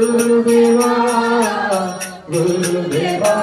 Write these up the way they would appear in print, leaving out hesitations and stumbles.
गुरुदेवा गुरुदेवा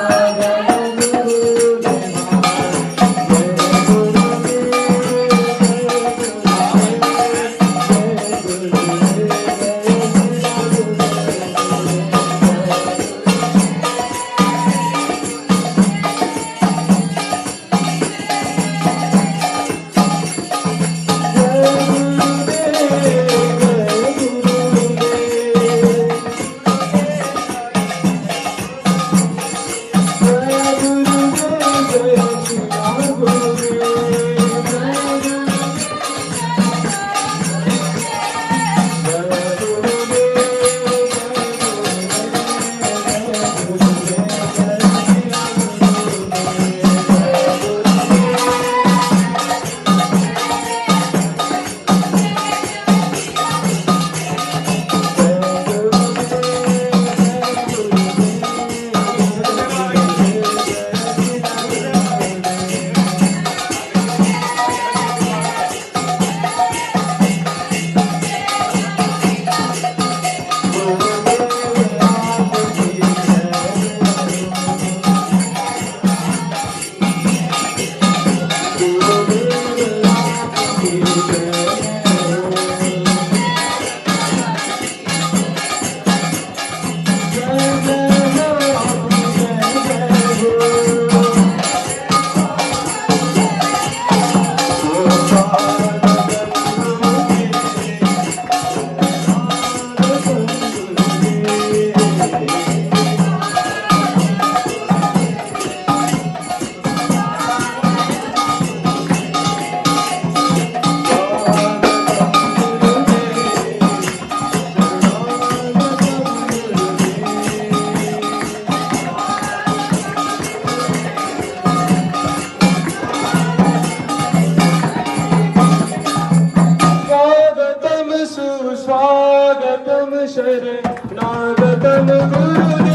स्वागतम शरणागतम गुरुदेव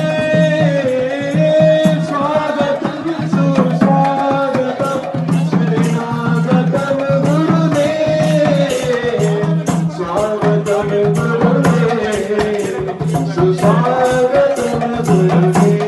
स्वागतम सुस्वागतम शरणागतम गुरुदेव स्वागतम गुरुदेव सुस्वागतम गुरुदेव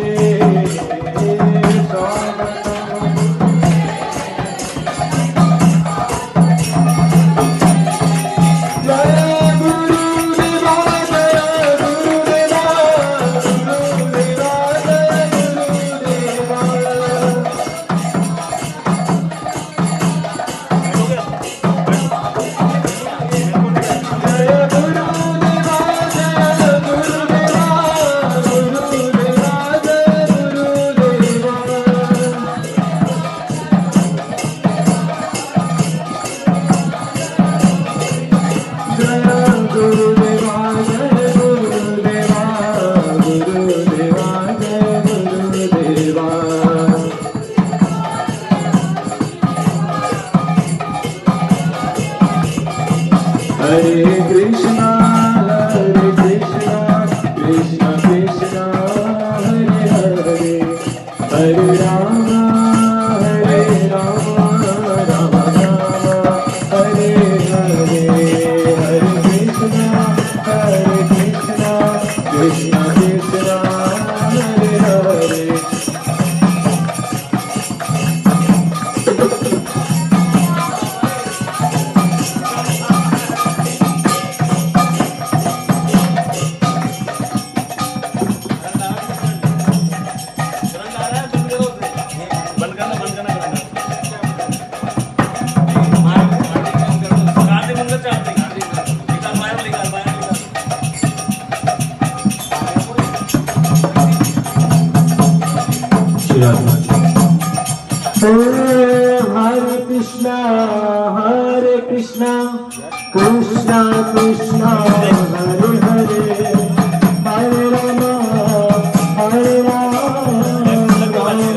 Hare Krishna, Krishna Krishna, Hare Hare, Hare Rama, Rama Rama, Hare Hare, Hare Krishna, Krishna Krishna, Hare Hare. Hare Krishna, Krishna Krishna, Hare Hare, Hare Rama,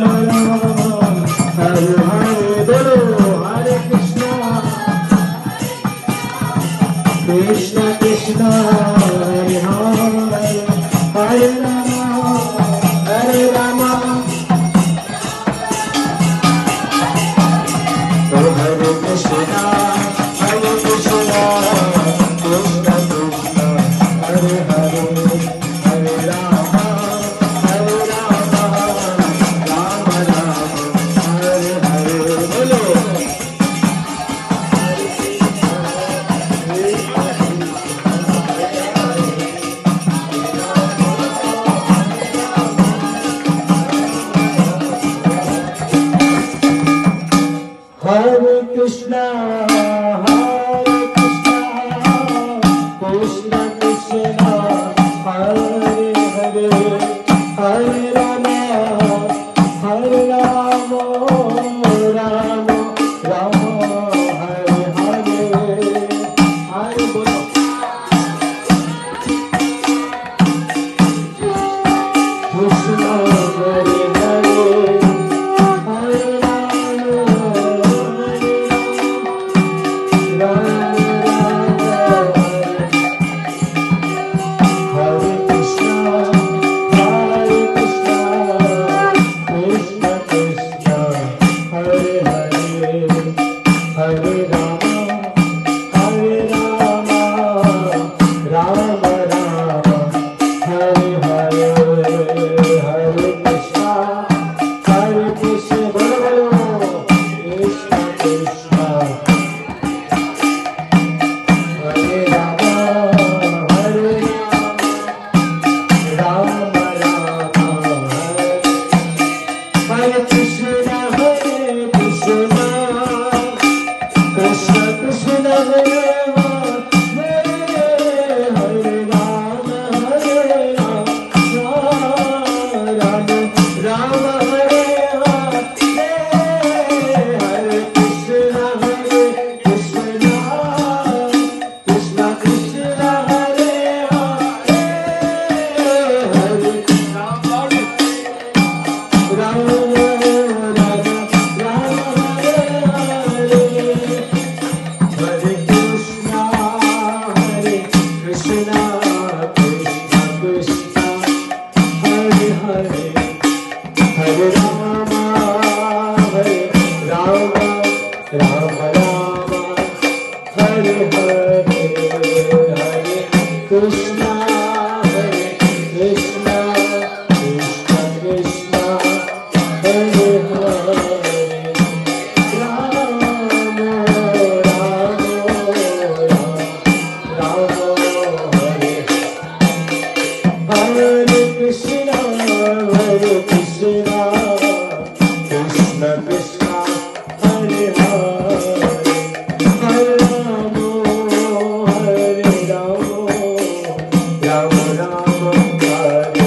Rama Rama, Hare Hare. Bolo Hare Krishna, Krishna Krishna, Hare Hare, Hare Rama, Hare Rama. Hare Krishna, Krishna Krishna, Krishna Krishna Krishna Hare Hare Rama Rama Hare Hare Krishna Krishna Krishna Hare Hare Hare Rama Hare Rama Rama Rama Hare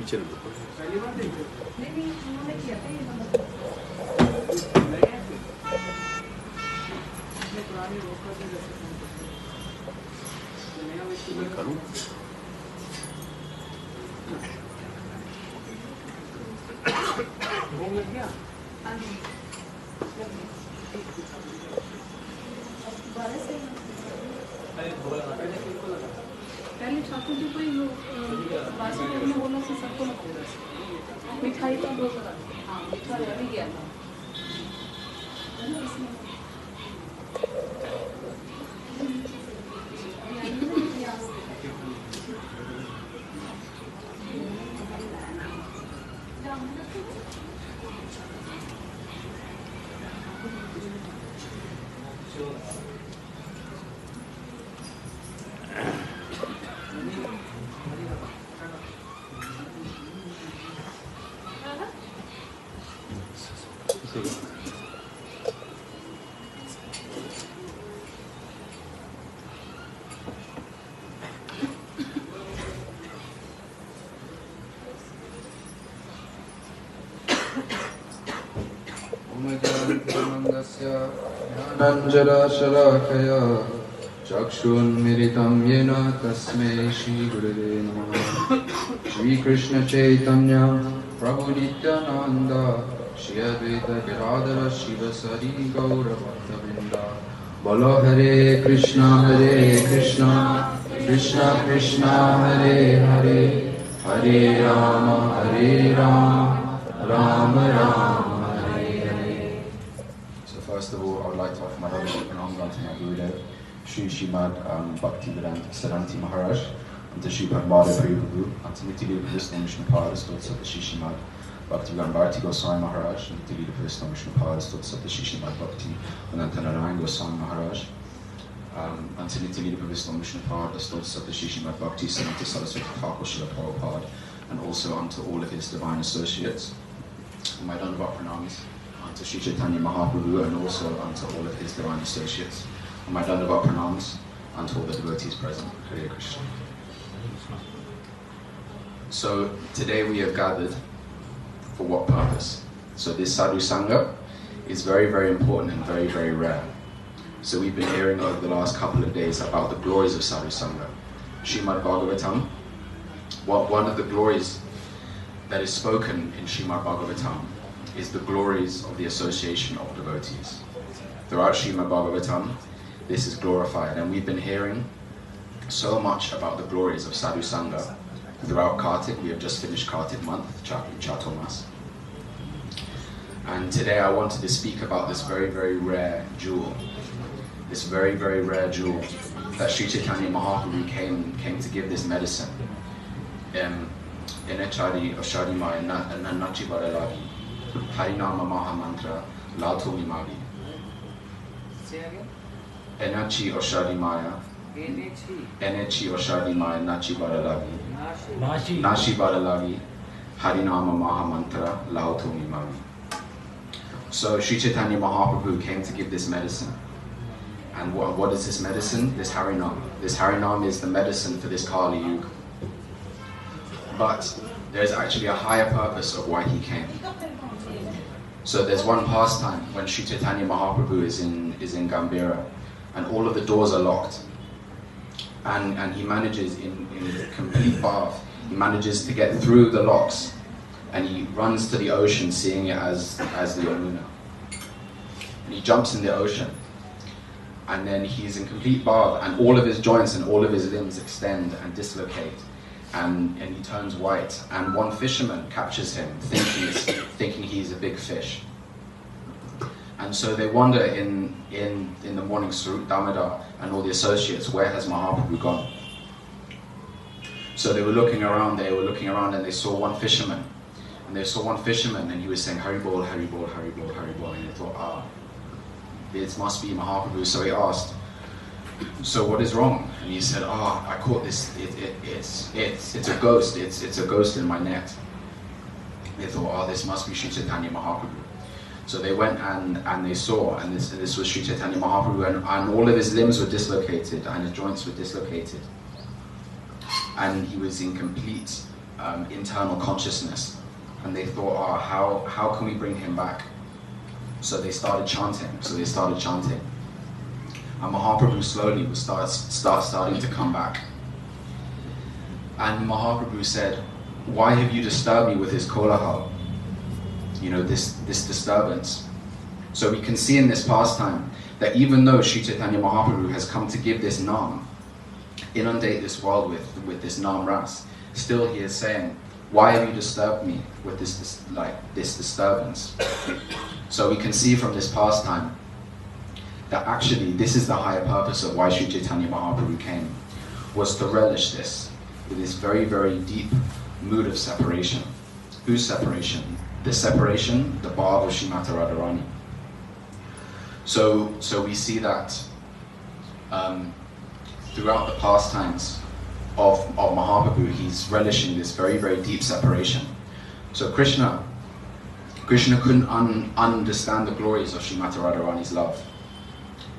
पीछे करूँ पहले ठाकुर जी को ही बासी लोगों ने बोला कि सबको मिठाई का भोग लगा। हाँ मीठा रह भी गया था। ज्ञानाञ्जनशलाकया चक्षुन्मिलितं येन तस्मै श्रीगुरुवे नमः। श्रीकृष्णचैतन्य प्रभुनित्यानन्द श्री अद्वैत गिरिधर शिवसरि गौरभक्तवृन्द। बोलो हरे कृष्णा कृष्णा कृष्णा हरे हरे, हरे Ram Ram Ram Hare Hare. So first of all, I would like to offer my love and pranams to my Gurudev, Sri Srimad Bhaktivedanta Siddhanta Maharaj, and to Sri Padmada Prabhu, and to Nitya Krishna Vishnupada, Stotsa to Sri Srimad Bhaktivedanta Bharati Goswami Maharaj, and Nitya Krishna Vishnupada, Stotsa to Sri Srimad Bhakti Vedanta Narayan Goswami Maharaj, and to Nitya Krishna Vishnupada, Stotsa to Sri Srimad Bhakti Siddhanta Saraswati Thakur Srila Prabhupada, and also unto all of his divine associates. My Dandavat Pranams to Sri Chaitanya Mahaprabhu and also unto all of his divine associates. And my Dandavat Pranams unto all the devotees present. Hare Krishna. So today we have gathered for what purpose? So this Sadhu Sangha is very, very important and very, very rare. So we've been hearing over the last couple of days about the glories of Sadhu Sangha. Srimad Bhagavatam, one of the glories that is spoken in Srimad Bhagavatam is the glories of the association of devotees. Throughout Srimad Bhagavatam, this is glorified, and we've been hearing so much about the glories of Sadhu Sangha throughout Kartik. We have just finished Kartik month, Chaturmas. And today I wanted to speak about this very, very rare jewel, this very, very rare jewel that Sri Chaitanya Mahaprabhu came to give this medicine. Enachari Oshadimaya Nachi Varalagi Harinama Maha Mantra Lato Mimagi. Say again. Enachi Oshadimaya Enechi Oshadimaya Nachi Varalagi Nashi Varalagi Harinama Maha Mantra Lato Mimagi. So Sri Chaitanya Mahaprabhu came to give this medicine. And what is this medicine? This Harinam. This Harinam is the medicine for this Kali Yuga. But there's actually a higher purpose of why he came. So there's one pastime when Sri Chaitanya Mahaprabhu is in Gambhira and all of the doors are locked. And he manages in complete bath, he manages to get through the locks and he runs to the ocean seeing it as the Yamuna. And he jumps in the ocean and then he's in complete bath and all of his joints and all of his limbs extend and dislocate. And he turns white, and one fisherman captures him, thinking he's a big fish. And so they wonder in the morning, Sarup Damodar and all the associates, where has Mahaprabhu gone? So they were looking around, and they saw one fisherman. And they saw one fisherman, and he was saying, Haribol, Haribol, Haribol, Haribol. And they thought, this must be Mahaprabhu. So he asked, so what is wrong? And he said, I caught this, it's a ghost, it's a ghost in my net. They thought, this must be Sri Chaitanya Mahaprabhu. So they went and they saw, and this was Sri Chaitanya Mahaprabhu, and all of his limbs were dislocated, and his joints were dislocated. and he was in complete internal consciousness. And they thought, how can we bring him back? So they started chanting. And Mahaprabhu slowly was starting to come back. And Mahaprabhu said, why have you disturbed me with this kolahal? You know, this disturbance. So we can see in this pastime that even though Sri Chaitanya Mahaprabhu has come to give this Naam, inundate this world with this Naam Ras, still he is saying, why have you disturbed me with this disturbance? So we can see from this pastime that actually this is the higher purpose of why Sri Chaitanya Mahaprabhu came, was to relish this, with this very, very deep mood of separation. Whose separation? The separation, the Bhav of Srimati Radharani. So we see that throughout the pastimes of Mahaprabhu, he's relishing this very, very deep separation. So Krishna couldn't understand the glories of Srimati Radharani's love.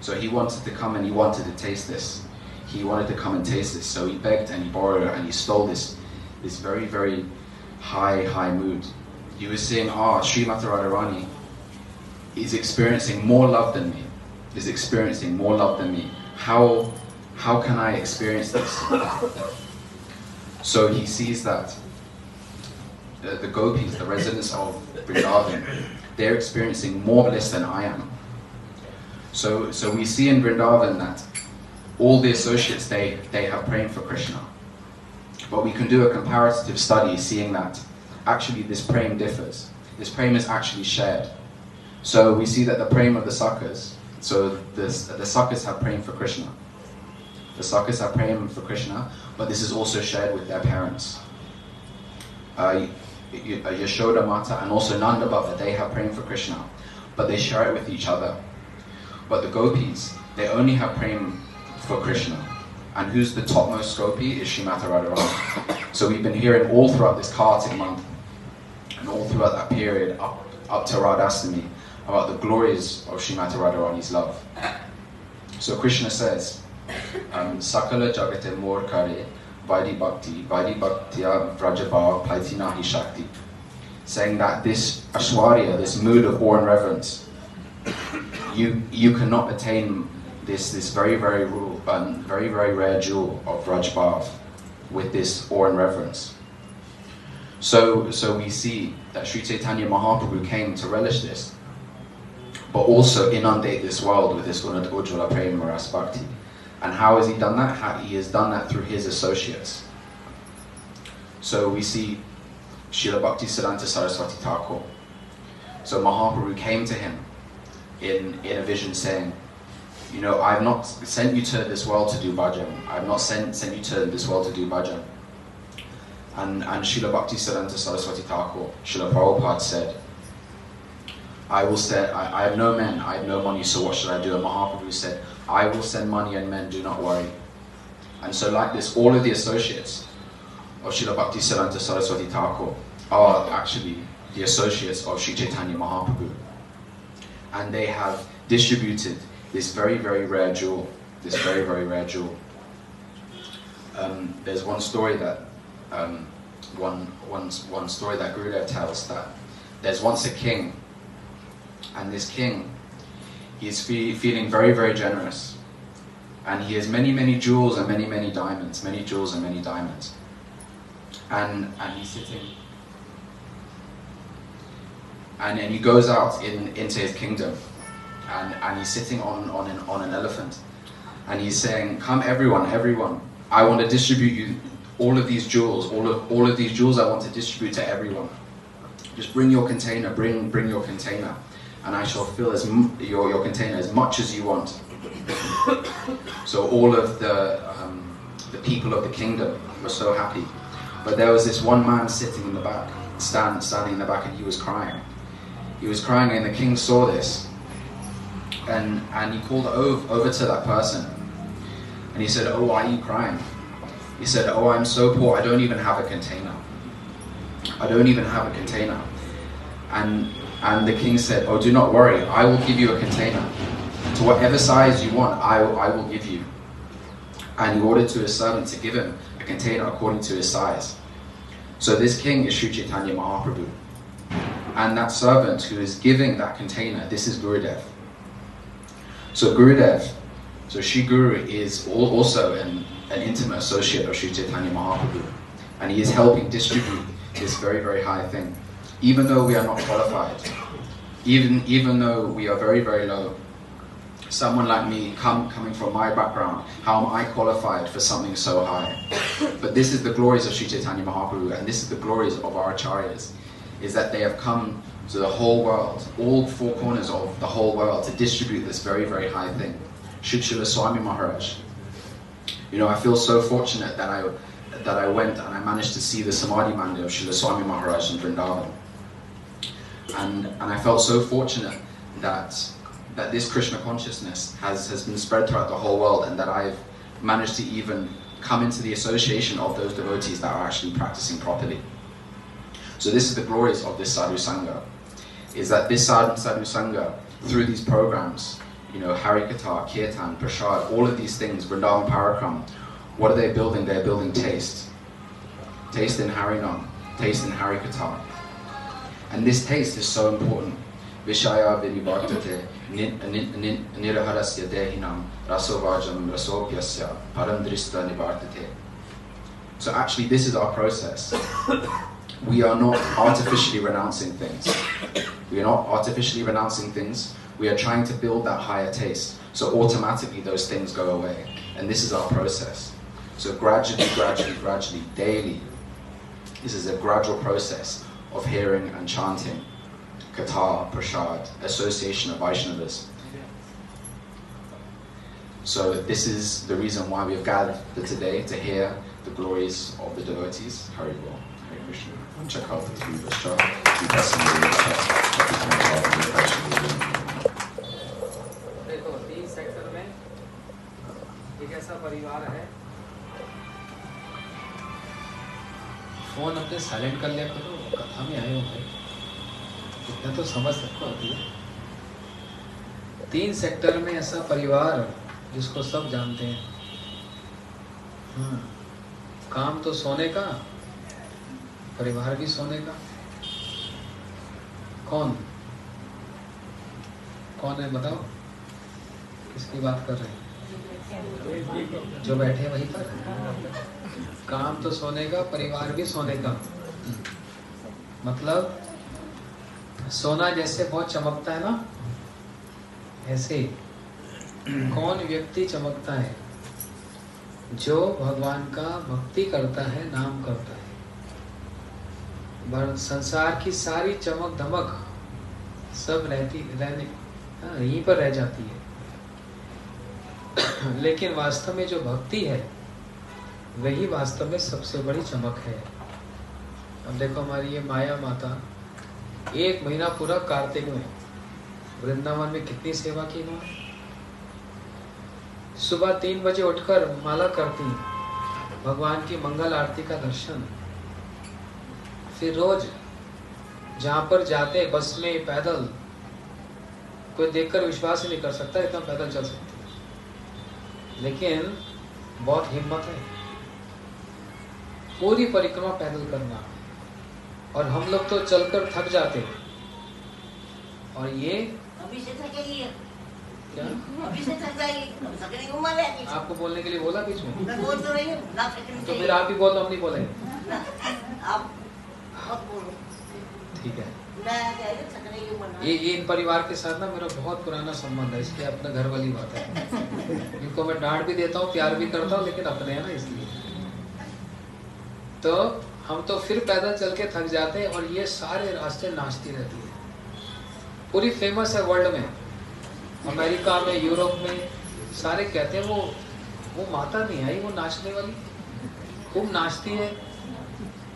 So he wanted to come and he wanted to taste this. He wanted to come and taste this. So he begged and he borrowed and he stole this very, very high mood. He was saying, Srimati Radharani is experiencing more love than me. How can I experience this? So he sees that the gopis, the residents of Vrindavan, they're experiencing more bliss than I am. So we see in Vrindavan that all the associates, they have praying for Krishna. But we can do a comparative study seeing that actually this praying differs. This praying is actually shared. So we see that the praying of the Sakhas, so the Sakhas have praying for Krishna. The Sakhas have praying for Krishna, but this is also shared with their parents. Yashoda Mata and also Nanda Baba, they have praying for Krishna, but they share it with each other. But the gopis, they only have praying for Krishna. And who's the topmost gopi is Srimati Radharani. So we've been hearing all throughout this Kartik month, and all throughout that period up to Radhastami, about the glories of Srimati Radharani's love. So Krishna says, Sakala Jagate Mor Kare Vaidhi Bhaktya Vrajabhav Plaitinahi Shakti, saying that this Ashwarya, this mood of awe and reverence, you cannot attain this very, very rare jewel of Vrajabhav with this awe and reverence. So we see that Sri Chaitanya Mahaprabhu came to relish this, but also inundate this world with this Gunat Ujjvala Prema Ras Bhakti. And how has he done that? He has done that through his associates. So we see Srila Bhaktisiddhanta Saraswati Thakur. So Mahaprabhu came to him in a vision saying, you know, I have not sent you to this world to do bhajan. I have not sent you to this world to do bhajan. And Srila Bhaktisiddhanta Saraswati Thakur, Srila Prabhupada said, I have no men, I have no money, so what should I do? And Mahaprabhu said, I will send money and men, do not worry. And so like this, all of the associates of Srila Bhaktisiddhanta Saraswati Thakur are actually the associates of Sri Chaitanya Mahaprabhu. And they have distributed this very, very rare jewel, There's one story that one story that Gurudev tells, that there's once a king, and this king, he is feeling very, very generous, and he has many jewels and many diamonds, and he's sitting, and he goes out into his kingdom, and he's sitting on an elephant, and he's saying, "Come, everyone, I want to distribute you all of these jewels, all of these jewels I want to distribute to everyone. Just bring your container, bring your container, and I shall fill your container as much as you want." So all of the people of the kingdom were so happy. But there was this one man sitting in the back, standing in the back, and he was crying. He was crying, and the king saw this, and he called over to that person, and he said, "Oh, why are you crying?" He said, "Oh, I'm so poor, I don't even have a container. And the king said, "Oh, do not worry, I will give you a container. To whatever size you want, I will give you." And he ordered to his servant to give him a container according to his size. So this king is Sri Chaitanya Mahaprabhu. And that servant who is giving that container, this is Gurudev. So Gurudev, so Shri Guru is also an intimate associate of Sri Chaitanya Mahaprabhu. And he is helping distribute this very, very high thing. Even though we are not qualified, even though we are very, very low, someone like me, coming from my background, how am I qualified for something so high? But this is the glories of Sri Chaitanya Mahaprabhu, and this is the glories of our acharyas, is that they have come to the whole world, all four corners of the whole world, to distribute this very, very high thing. Srila Swami Maharaj. You know, I feel so fortunate that I went and I managed to see the Samadhi Mandir of Srila Swami Maharaj in Vrindavan. And I felt so fortunate that this Krishna consciousness has been spread throughout the whole world, and that I've managed to even come into the association of those devotees that are actually practicing properly. So this is the glories of this Sadhu Sangha, is that this Sadhu Sangha, through these programs, you know, Harikatha, Kirtan, Prasad, all of these things, Vrindavan Parakram, what are they building? They're building taste. Taste in Harinam, taste in Harikatha. And this taste is so important. Vishaya vinivartate niraharasya dehinam rasovajam rasopyasya paramdrista nivartate. So actually this is our process. We are not artificially renouncing things. We are not artificially renouncing things. We are trying to build that higher taste. So automatically those things go away. And this is our process. So gradually, daily, this is a gradual process of hearing and chanting Katha, Prasad, association of Vaishnavas. So this is the reason why we have gathered today, to hear the glories of the devotees. Hari Bol, Hare Krishna. Check out the three Vishra. देखो 3 sector में एक ऐसा परिवार है। Phone अपने silent कर लिया करो, कथा में आए हो भाई, इतना तो समझ सबको आती है। 3 सेक्टर में ऐसा परिवार जिसको सब जानते हैं। काम तो सोने का, परिवार भी सोने का। कौन है बताओ, किसकी बात कर रहे हैं? जो बैठे वहीं पर। काम तो सोने का, परिवार भी सोने का। मतलब सोना जैसे बहुत चमकता है ना, ऐसे कौन व्यक्ति चमकता है? जो भगवान का भक्ति करता है, नाम करता है। संसार की सारी चमक धमक सब यहीं पर रह जाती है। लेकिन वास्तव में जो भक्ति है वही वास्तव में सबसे बड़ी चमक है। अब देखो हमारी ये माया माता 1 महीना पूरा कार्तिक में वृंदावन में कितनी सेवा की इन्होंने। सुबह 3 बजे उठकर माला करती, भगवान की मंगल आरती का दर्शन, फिर रोज जहां पर जाते बस में पैदल, कोई देखकर विश्वास ही नहीं कर सकता इतना पैदल चल सकते, लेकिन बहुत हिम्मत है पूरी परिक्रमा पैदल करना। और हम लोग तो चलकर थक जाते हैं, और ये अभी से थकेगी क्या अभी से थक जाएगी, अब थकने की उम्र है। आपको बोलने के लिए बोला बीच में? मैं बोल तो रही हूँ ना थकनी तो चाहिए। फिर आप ही बोलो, हम नहीं बोलेंगे। आप मत बोलो, ठीक है। मैं कह रही हूँ थकने की उम्र ना। ये इन परिवार के साथ ना मेरा बहुत पुराना संबंध है, इसलिए अपने घर वाली बात है। इनको मैं डांट भी देता हूँ, प्यार भी करता हूँ, लेकिन अपने हैं ना इसलिए। तो हम तो फिर पैदल चल के थक जाते हैं, और ये सारे रास्ते नाचती रहती है। पूरी फेमस है वर्ल्ड में, अमेरिका में, यूरोप में, सारे कहते हैं वो माता नहीं आई, वो नाचने वाली खूब नाचती है।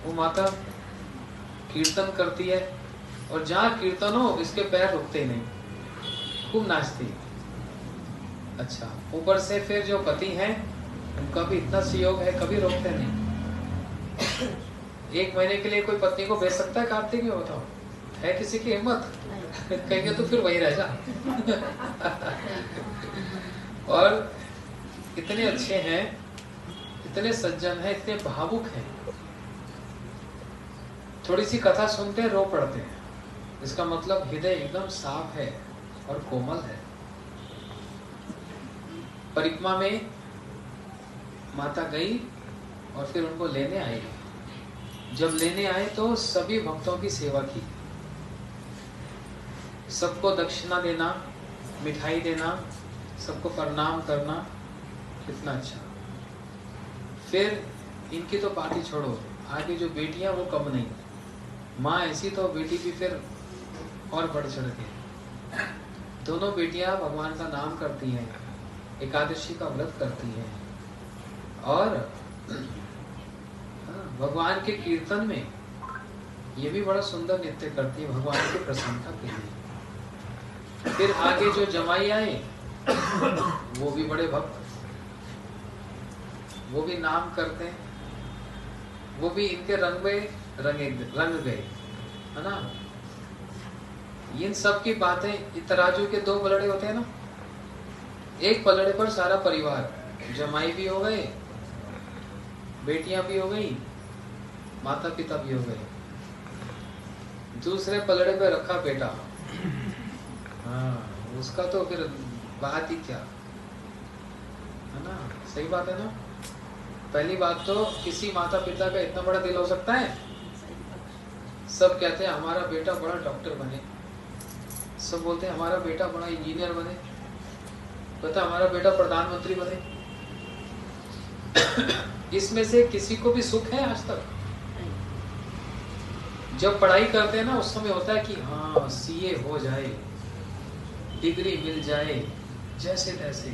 वो माता कीर्तन करती है, और जहाँ कीर्तन हो इसके पैर रुकते ही नहीं, खूब नाचती है। अच्छा, ऊपर से फिर जो पति हैं उनका भी इतना सहयोग है, कभी रोकते नहीं। 1 महीने के लिए कोई पत्नी को भेज सकता है कार्तिक में? बताओ, है किसी की हिम्मत? कहेंगे तो फिर वहीं रह जा। और इतने अच्छे हैं इतने सज्जन हैं, इतने भावुक हैं, थोड़ी सी कथा सुनते हैं रो पड़ते हैं। इसका मतलब हृदय एकदम साफ है और कोमल है। परिक्रमा में माता गई और फिर उनको लेने आई। जब लेने आए तो सभी भक्तों की सेवा की, सबको दक्षिणा देना, मिठाई देना, सबको प्रणाम करना, कितना अच्छा। फिर इनकी तो बात ही छोड़ो, आगे जो बेटियां वो कम नहीं, माँ ऐसी तो बेटी भी फिर और बढ़ चढ़ के। दोनों बेटियां भगवान का नाम करती हैं, एकादशी का व्रत करती हैं और भगवान के कीर्तन में ये भी बड़ा सुंदर नृत्य करती है भगवान की प्रसन्नता के लिए। फिर आगे जो जमाई आए वो भी बड़े भक्त, वो भी नाम करते हैं, वो भी इनके रंग में रंग गए, है ना। इन सब की बातें, तराजू के दो पलड़े होते हैं ना, एक पलड़े पर सारा परिवार, जमाई भी हो गए, बेटियां भी हो गई, माता पिता भी हो गए, दूसरे पलड़े पे रखा बेटा। हाँ, उसका तो फिर बात ही क्या, है ना। सही बात है ना। पहली बात तो किसी माता पिता का इतना बड़ा दिल हो सकता है। सब कहते हैं हमारा बेटा बड़ा डॉक्टर बने, सब बोलते हैं हमारा बेटा बड़ा इंजीनियर बने, पता हमारा बेटा प्रधानमंत्री बने। इसमें से किसी को भी सुख है आज तक? जब पढ़ाई करते हैं ना उस समय होता है कि हाँ सीए हो जाए, डिग्री मिल जाए, जैसे तैसे।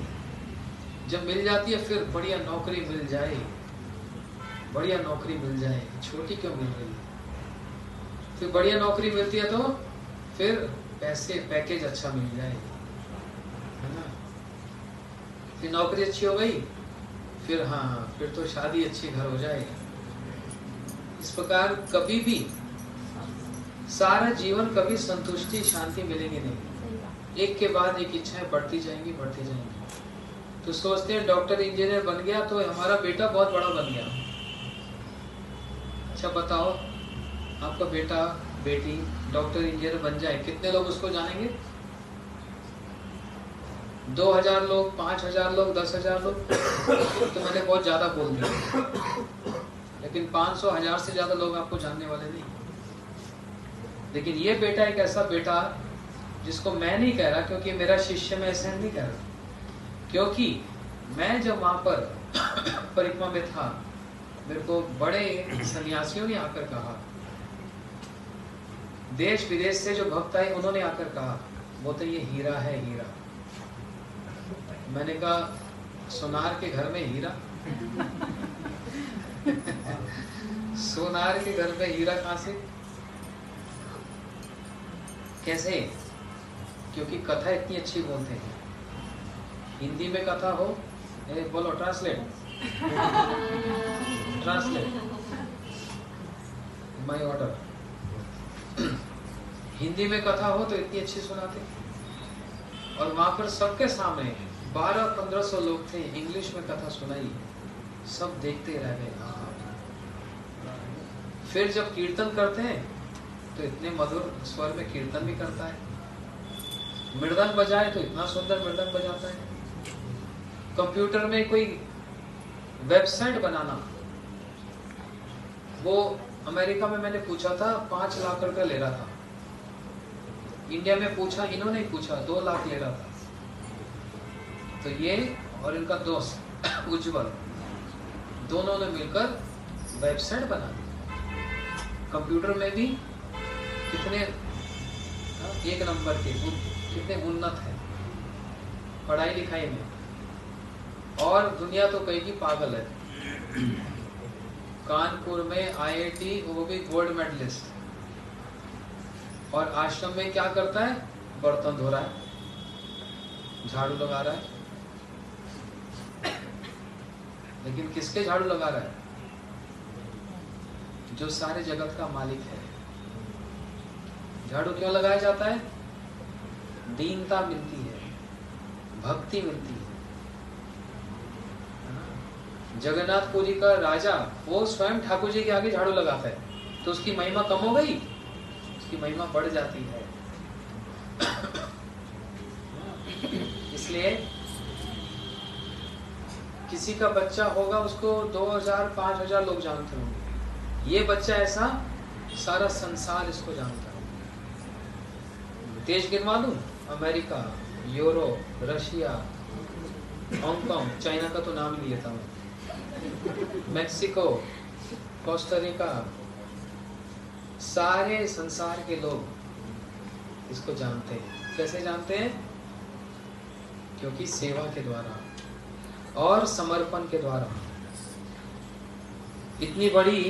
जब मिल जाती है फिर बढ़िया नौकरी मिल जाए, बढ़िया नौकरी मिल जाए, छोटी क्यों मिल रही है। फिर बढ़िया नौकरी मिलती है तो फिर पैसे पैकेज अच्छा मिल जाए, है ना। फिर नौकरी अच्छी हो गई, फिर हाँ फिर तो शादी अच्छी घर हो जाए। इस प्रकार कभी भी सारा जीवन कभी संतुष्टि शांति मिलेगी नहीं, एक के बाद एक इच्छाएं बढ़ती जाएंगी बढ़ती जाएंगी। तो सोचते हैं डॉक्टर इंजीनियर बन गया तो हमारा बेटा बहुत बड़ा बन गया। अच्छा बताओ, आपका बेटा बेटी डॉक्टर इंजीनियर बन जाए, कितने लोग उसको जानेंगे? 2000 लोग, 5000 लोग, 10,000 लोग, तो मैंने बहुत ज्यादा बोल दिया। लेकिन 500 1000 से ज्यादा लोग आपको जानने वाले नहीं। लेकिन ये बेटा एक ऐसा बेटा जिसको मैं नहीं कह रहा, क्योंकि मेरा शिष्य मैं ऐसे नहीं कह रहा, क्योंकि मैं जब वहां पर परिक्रमा में था, मेरे को बड़े सन्यासियों ने आकर कहा, देश विदेश से जो भक्त आए उन्होंने आकर कहा, बोलते ये हीरा है हीरा। मैंने कहा सोनार के घर में हीरा? सोनार के घर में हीरा कहां से, कैसे? क्योंकि कथा इतनी अच्छी बोलते हैं। हिंदी में कथा हो, बोलो ट्रांसलेट माय ऑर्डर। हिंदी में कथा हो तो इतनी अच्छी सुनाते। और वहां पर सबके सामने 1200-1500 लोग थे, इंग्लिश में कथा सुनाई, सब देखते रह गए। फिर जब कीर्तन करते हैं तो इतने मधुर स्वर में कीर्तन भी करता है, मृदंग बजाए तो इतना सुंदर मृदंग बजाता है। कंप्यूटर में कोई वेबसाइट बनाना, वो अमेरिका में मैंने पूछा था 5 लाख रुपए ले रहा था, इंडिया में पूछा, इन्होंने ही पूछा 2 लाख ले रहा था। तो ये और इनका दोस्त उज्जवल दोनों ने मिलकर वेबसाइट बना दी। कंप्यूटर में भी कितने एक नंबर के, कितने उन्नत है पढ़ाई लिखाई में, और दुनिया तो कहेगी पागल है। कानपुर में IIT, वो भी गोल्ड मेडलिस्ट, और आश्रम में क्या करता है? बर्तन धो रहा है, झाड़ू लगा रहा है। लेकिन किसके झाड़ू लगा रहा है? जो सारे जगत का मालिक है। झाड़ू क्यों लगाया जाता है? दीनता मिलती है, भक्ति मिलती है। जगन्नाथपुरी का राजा वो स्वयं ठाकुर जी के आगे झाड़ू लगाता है, तो उसकी महिमा कम हो गई? उसकी महिमा बढ़ जाती है। इसलिए किसी का बच्चा होगा, उसको 2000-5000 लोग जानते होंगे। ये बच्चा ऐसा, सारा संसार इसको जानता है। देश गिनवा दूं? America, Europe, Russia, Hong Kong, China का तो नाम ही नहीं लेता हूँ, मैक्सिको, कोस्टारिका, सारे संसार के लोग इसको जानते हैं। कैसे जानते हैं? क्योंकि सेवा के द्वारा और समर्पण के द्वारा। इतनी बड़ी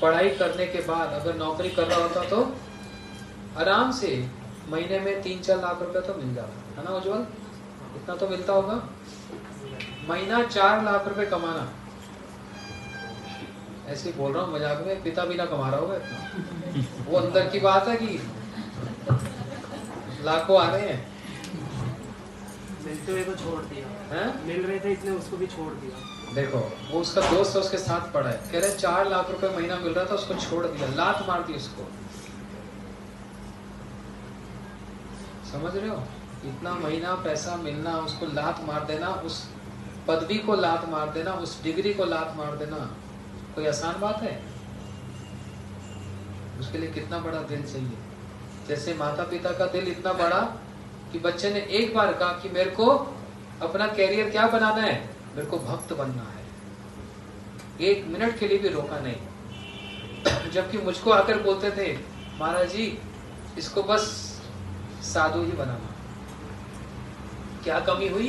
पढ़ाई करने के बाद अगर नौकरी कर रहा होता तो आराम से महीने में 3-4 लाख रुपए तो मिल जाता है ना उज्जवल? इतना तो मिलता होगा। महीना 4 लाख रुपए कमाना, ऐसे बोल रहा हूँ मजाक में, पिता भी ना कमा रहा होगा इतना। वो अंदर की बात है कि लाखों आ रहे हैं। मिलते हुए को छोड़ दिया हैं? मिल रहे थे इसलिए उसको भी छोड़ दिया। देखो वो उसका दोस्त है, उसके साथ पढ़ा है, कह रहे 4 लाख रुपए महीना मिल रहा था, उसको छोड़ दिया, लात मार दी उसको। समझ रहे हो? इतना महीना पैसा मिलना, उसको लात मार देना, उस पदवी को लात मार देना, उस डिग्री को लात मार देना, कोई आसान बात है? उसके लिए कितना बड़ा दिल चाहिए। जैसे माता पिता का दिल इतना बड़ा कि बच्चे ने एक बार कहा कि मेरे को अपना कैरियर क्या बनाना है, मेरे को भक्त बनना है, 1 मिनट के लिए भी रोका नहीं। जबकि मुझको आकर बोलते थे महाराज जी इसको बस साधु ही बनाना। क्या कमी हुई?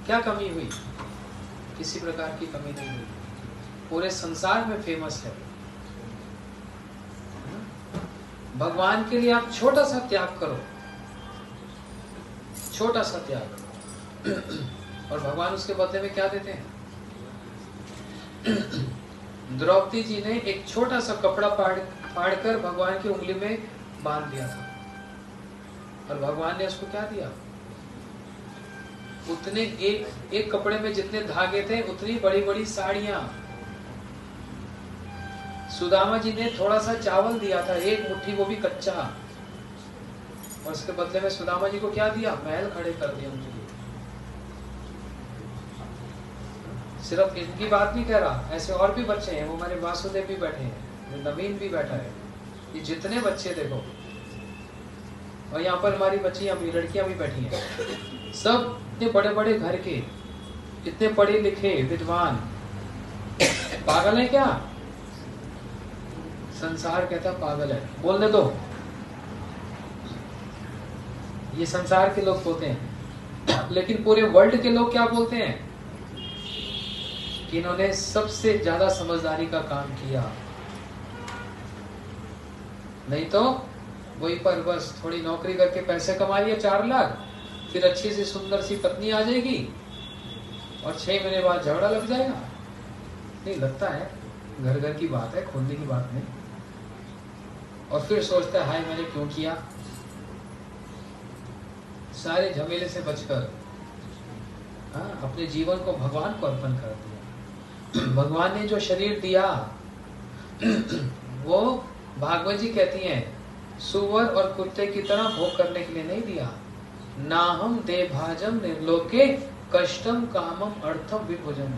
क्या कमी हुई? किसी प्रकार की कमी नहीं हुई। पूरे संसार में फेमस है। भगवान के लिए आप छोटा सा त्याग करो, छोटा सा त्याग, और भगवान उसके बदले में क्या देते हैं? द्रौपदी जी ने एक छोटा सा कपड़ा फाड़कर भगवान की उंगली में बांध दिया था, और भगवान ने उसको क्या दिया? उतने एक कपड़े में जितने धागे थे उतनी बड़ी बड़ी साड़ियां। सुदामा जी ने थोड़ा सा चावल दिया था, 1 मुट्ठी, वो भी कच्चा, और उसके बदले में सुदामा जी को क्या दिया? महल खड़े कर दिया उनके लिए। सिर्फ इनकी बात नहीं कह रहा, ऐसे और भी बच्चे हैं। वो हमारे वासुदेव भी बैठे हैं, नवीन भी बैठा है, ये जितने बच्चे देखो, और यहाँ पर हमारी बच्चियां भी, लड़कियां भी बैठी हैं, सब इतने बड़े बड़े घर के, इतने पढ़े लिखे विद्वान। पागल है क्या? संसार कहता पागल है, बोलने दो। ये संसार के लोग बोलते हैं, लेकिन पूरे वर्ल्ड के लोग क्या बोलते हैं? कि इन्होंने सबसे ज्यादा समझदारी का काम किया। नहीं तो वही पर बस थोड़ी नौकरी करके पैसे कमा लिए 4 लाख, फिर अच्छी सी सुंदर सी पत्नी आ जाएगी और 6 महीने बाद झगड़ा लग जाएगा। नहीं लगता है, घर घर की बात है, खोलने की बात नहीं। और फिर सोचता है हाय मैंने क्यों किया। सारे झमेले से बचकर अपने जीवन को भगवान को अर्पण कर दिया। भगवान ने जो शरीर दिया वो भागवत जी कहती हैं सुअर और कुत्ते की तरह भोग करने के लिए नहीं दिया। ना हम दे भाजम निर्लोके कष्टम कामम अर्थम विभुजम।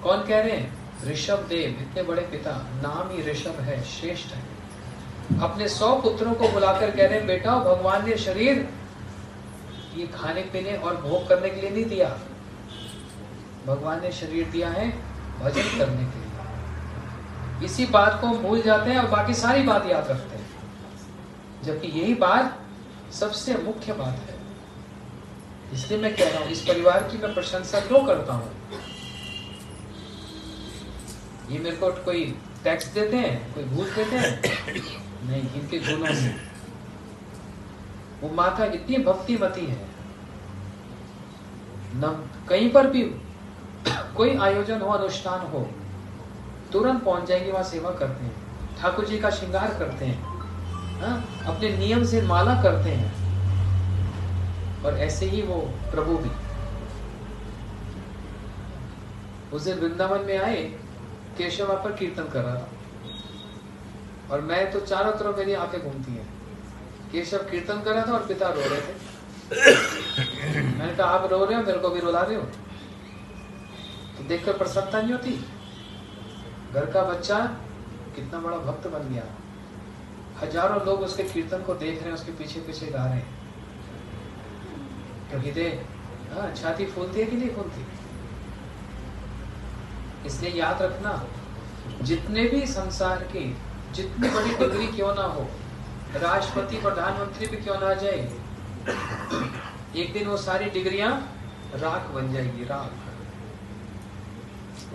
कौन कह रहे हैं? ऋषभ देव, इतने बड़े पिता, नाम ही ऋषभ है, श्रेष्ठ है। अपने 100 पुत्रों को बुलाकर कह रहे हैं बेटा भगवान ने शरीर ये खाने पीने और भोग करने के लिए नहीं दिया, भगवान ने शरीर दिया है भजन करने के लिए। इसी बात को हम भूल जाते हैं और बाकी सारी बात याद रखते हैं, जबकि यही बात सबसे मुख्य बात है। इसलिए मैं कह रहा हूं इस परिवार की मैं प्रशंसा क्यों करता हूं। ये मेरे को कोई टैक्स देते हैं, कोई घूस देते हैं नहीं, इनके गुणों से। वो माता इतनी भक्तिमती है, न कहीं पर भी कोई आयोजन हो, अनुष्ठान हो, तुरंत पहुंच जाएंगे, वहां सेवा करते हैं, ठाकुर जी का श्रृंगार करते हैं, अपने नियम से माला करते हैं। और ऐसे ही वो प्रभु भी उस दिन वृंदावन में आए, केशव वहां पर कीर्तन कर रहा था और मैं तो चारों तरफ मेरी आंखें घूमती हैं। केशव कीर्तन कर रहा था और पिता रो रहे थे। मैंने कहा आप रो रहे हो, मेरे को भी रुला रहे हो? तो देखकर प्रसन्नता नहीं होती? घर का बच्चा कितना बड़ा भक्त बन गया, हजारों लोग उसके कीर्तन को देख रहे हैं, उसके पीछे पीछे गा रहे हैं। तो हृदय छाती फूलती है कि नहीं फूलती? इसलिए याद रखना, जितने भी संसार के जितनी बड़ी डिग्री क्यों ना हो, राष्ट्रपति प्रधानमंत्री भी क्यों ना आ जाए, एक दिन वो सारी डिग्रियां राख बन जाएगी, राख।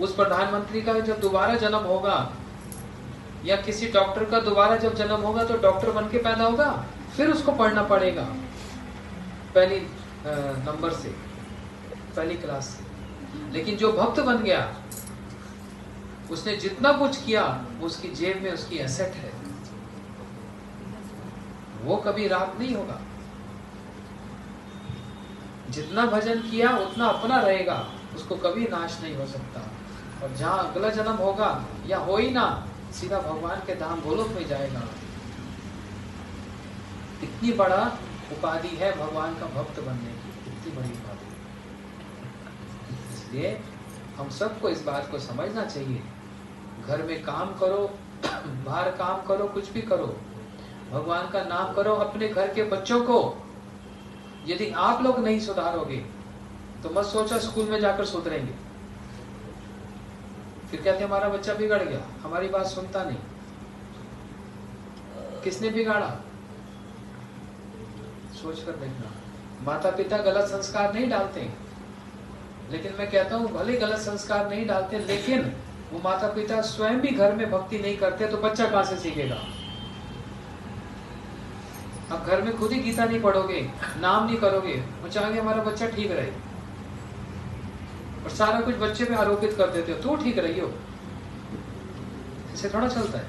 उस प्रधानमंत्री का जब दोबारा जन्म होगा या किसी डॉक्टर का दोबारा जब जन्म होगा तो डॉक्टर बन के पैदा होगा, फिर उसको पढ़ना पड़ेगा पहली नंबर से, पहली क्लास से। लेकिन जो भक्त बन गया, उसने जितना कुछ किया उसकी जेब में उसकी एसेट है, वो कभी राख नहीं होगा। जितना भजन किया उतना अपना रहेगा, उसको कभी नाश नहीं हो सकता। और जहां अगला जन्म होगा या हो ही ना, सीधा भगवान के धाम गोलोक में जाएगा। इतनी बड़ा उपाधि है भगवान का भक्त बनने की, इतनी बड़ी उपाधि। इसलिए हम सबको इस बात को समझना चाहिए। घर में काम करो, बाहर काम करो, कुछ भी करो, भगवान का नाम करो। अपने घर के बच्चों को यदि आप लोग नहीं सुधारोगे तो मत सोचो स्कूल में जाकर सुधरेंगे। फिर कहते हमारा बच्चा बिगड़ गया, हमारी बात सुनता नहीं। किसने बिगाड़ा? सोच कर देखना। माता पिता गलत संस्कार नहीं डालते, लेकिन मैं कहता हूं भले गलत संस्कार नहीं डालते, लेकिन वो माता पिता स्वयं भी घर में भक्ति नहीं करते तो बच्चा कहां से सीखेगा? अब घर में खुद ही गीता नहीं पढ़ोगे, नाम नहीं करोगे, वो चाहेंगे हमारा बच्चा ठीक रहे, और सारा कुछ बच्चे पे आरोपित कर देते हो, तो ठीक रही हो। ऐसे थोड़ा चलता है।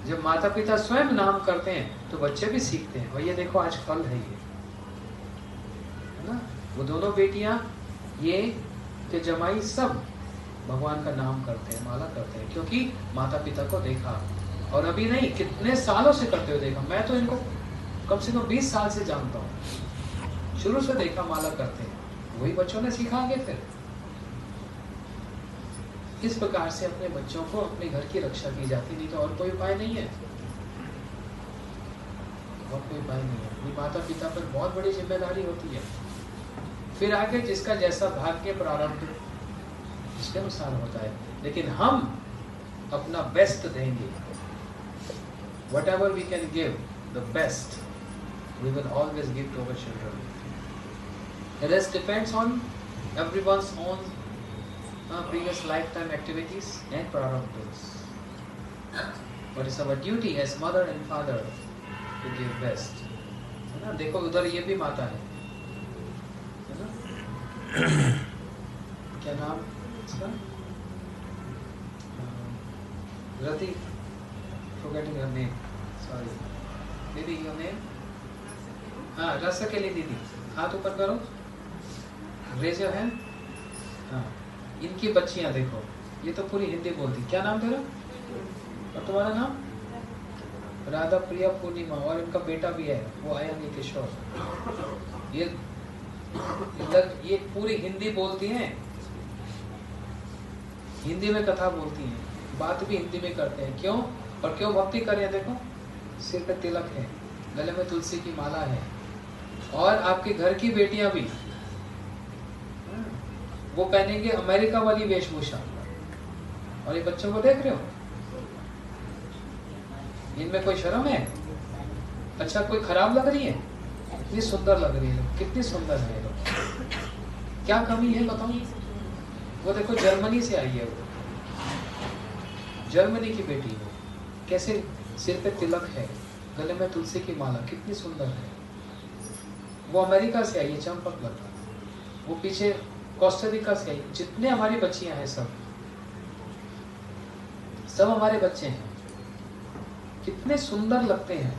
जब माता पिता स्वयं नाम करते हैं तो बच्चे भी सीखते हैं। और ये देखो आज फल है ये, है ना? वो दोनों बेटियां, ये के जमाई सब भगवान का नाम करते हैं, माला करते हैं, क्योंकि माता पिता को देखा। और अभी नहीं, कितने सालों से करते हुए देखा। मैं तो इनको कम से कम 20 साल से जानता हूँ, शुरू से देखा माला करते हैं। वही बच्चों ने सीखा आगे। फिर इस प्रकार से अपने बच्चों को अपने घर की रक्षा की जाती, नहीं तो और कोई उपाय नहीं है, और कोई उपाय नहीं है। अपनी माता पिता पर बहुत बड़ी जिम्मेदारी होती है। फिर आगे जिसका जैसा भाग्य प्रारब्ध इसके अनुसार होता है, लेकिन हम अपना बेस्ट देंगे। Whatever we can give, the best, we will always give to our children. The rest depends on everyone's own previous lifetime activities and prarabdhas. But it's our duty as mother and father to give best. है ना? देखो उधर ये भी माता है ना? क्या नाम इसका? रति, forgetting her name. Sorry. दीदी your name? हाँ, रसकेली दीदी, हाथ ऊपर करो, raise your hand. हाँ, इनकी बच्चियां देखो, ये तो पूरी हिंदी बोलती। क्या नाम तेरा और तुम्हारा नाम? राधा प्रिया पूर्णिमा। और इनका बेटा भी है, वो आयंग किशोर। ये पूरी हिंदी बोलती हैं, हिंदी में कथा बोलती हैं, बात भी हिंदी में करते हैं। क्यों? और क्यों भक्ति कर रहे हैं? देखो, सिर पे तिलक है, गले में तुलसी की माला है, और आपके घर की बेटियां भी वो पहनेंगे अमेरिका वाली वेशभूषा, और ये बच्चों को देख रहे हो, इनमें कोई शर्म है? अच्छा, कोई खराब लग रही है? कितनी सुंदर लग रही है, कितनी सुंदर है लोग। क्या कमी है बताओ? वो देखो जर्मनी से आई है, वो जर्मनी की बेटी है, कैसे सिर पे तिलक है, गले में तुलसी की माला, कितनी सुंदर है। वो अमेरिका से आई है, चंपक लता। वो पीछे कोस्टारिका से आई। जितने हमारी बच्चियां हैं सब हमारे बच्चे हैं, कितने सुंदर लगते हैं।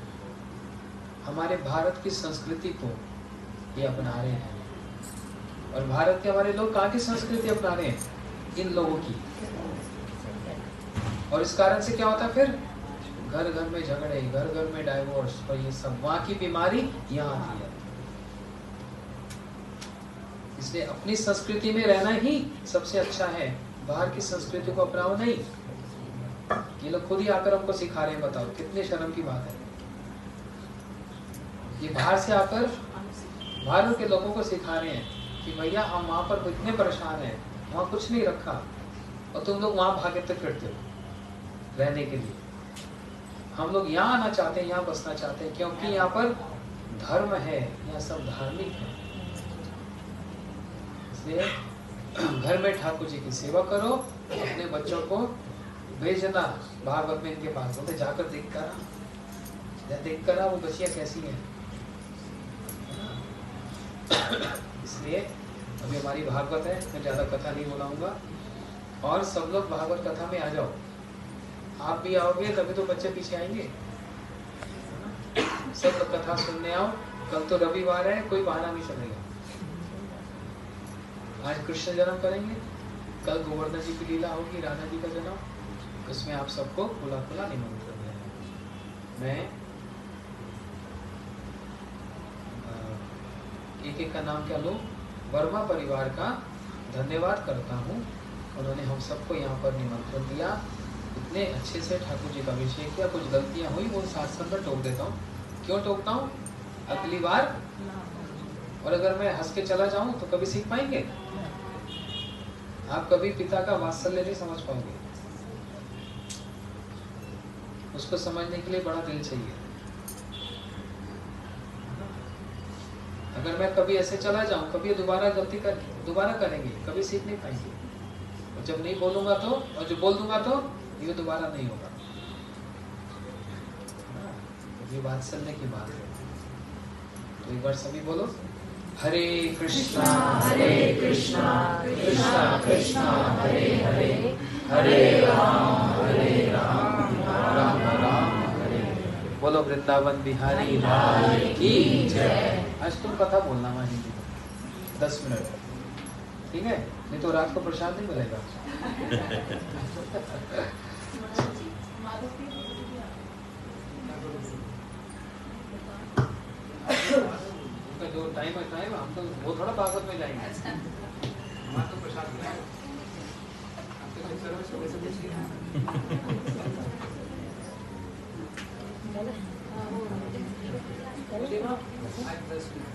हमारे भारत की संस्कृति को ये अपना रहे हैं, और भारत के हमारे लोग कहाँ की संस्कृति अपना रहे हैं? इन लोगों की। और इस कारण से क्या होता है फिर? घर घर में झगड़े, घर घर में डाइवोर्स, और ये सब वहां की बीमारी यहाँ आती है। इसलिए अपनी संस्कृति में रहना ही सबसे अच्छा है, बाहर की संस्कृति को अपनाओ नहीं। ये लोग खुद ही आकर हमको सिखा रहे हैं, बताओ कितने शर्म की बात है। ये बाहर से आकर बाहर के लोगों को सिखा रहे हैं कि भैया हम वहां पर इतने परेशान हैं, वहां कुछ नहीं रखा और तुम लोग वहां भागे तक फिरते हो रहने के लिए। हम लोग यहाँ आना चाहते हैं, यहाँ बसना चाहते हैं, क्योंकि यहाँ पर धर्म है, यहाँ सब धार्मिक है। इसलिए घर में ठाकुर जी की सेवा करो, अपने बच्चों को भेजना भागवत में इनके पास, बोलते जाकर देख कर वो बच्चियां कैसी हैं। इसलिए अभी हमारी भागवत है, मैं ज्यादा कथा नहीं बुलाऊंगा, और सब लोग भागवत कथा में आ जाओ। आप भी आओगे तभी तो बच्चे पीछे आएंगे। सब लोग कथा सुनने आओ। कल तो रविवार है, कोई बहाना नहीं चलेगा। आज कृष्ण जन्म करेंगे, कल गोवर्धन जी की लीला होगी, राधा जी का जन्म, उसमें आप सबको खुला खुला निमंत्रण है। मैं एक एक का नाम क्या लो, वर्मा परिवार का धन्यवाद करता हूँ। उन्होंने हम सबको यहाँ पर निमंत्रण दिया, इतने अच्छे से ठाकुर जी का अभिषेक किया। कुछ गलतियाँ हुई वो साथ में टोक देता हूँ। क्यों टोकता हूँ? अगली बार, और अगर मैं हंस के चला जाऊँ तो कभी सीख पाएंगे? आप कभी पिता का वात्सल्य नहीं समझ पाओगे। उसको समझने के लिए बड़ा दिल चाहिए। अगर मैं कभी ऐसे चला जाऊं, कभी दोबारा गलती दोबारा करेंगे, कभी सीख नहीं पाएंगे। और जब नहीं बोलूंगा तो, और जो बोल दूंगा तो ये दोबारा नहीं होगा। ये वात्सल्य की बात है। तो एक बार सभी बोलो, हरे कृष्णा कृष्णा कृष्णा हरे हरे, हरे राम राम राम हरे। बोलो वृंदावन बिहारी लाल की जय। आज तुम कथा बोलना वहाँ हिंदी में 10 मिनट, ठीक है? नहीं तो रात को प्रसाद नहीं मिलेगा। जो टाइम है हम तो वो थोड़ा भागवत में जाएंगे। हमारा तो प्रसाद मिलेगा। आज 10 मिनट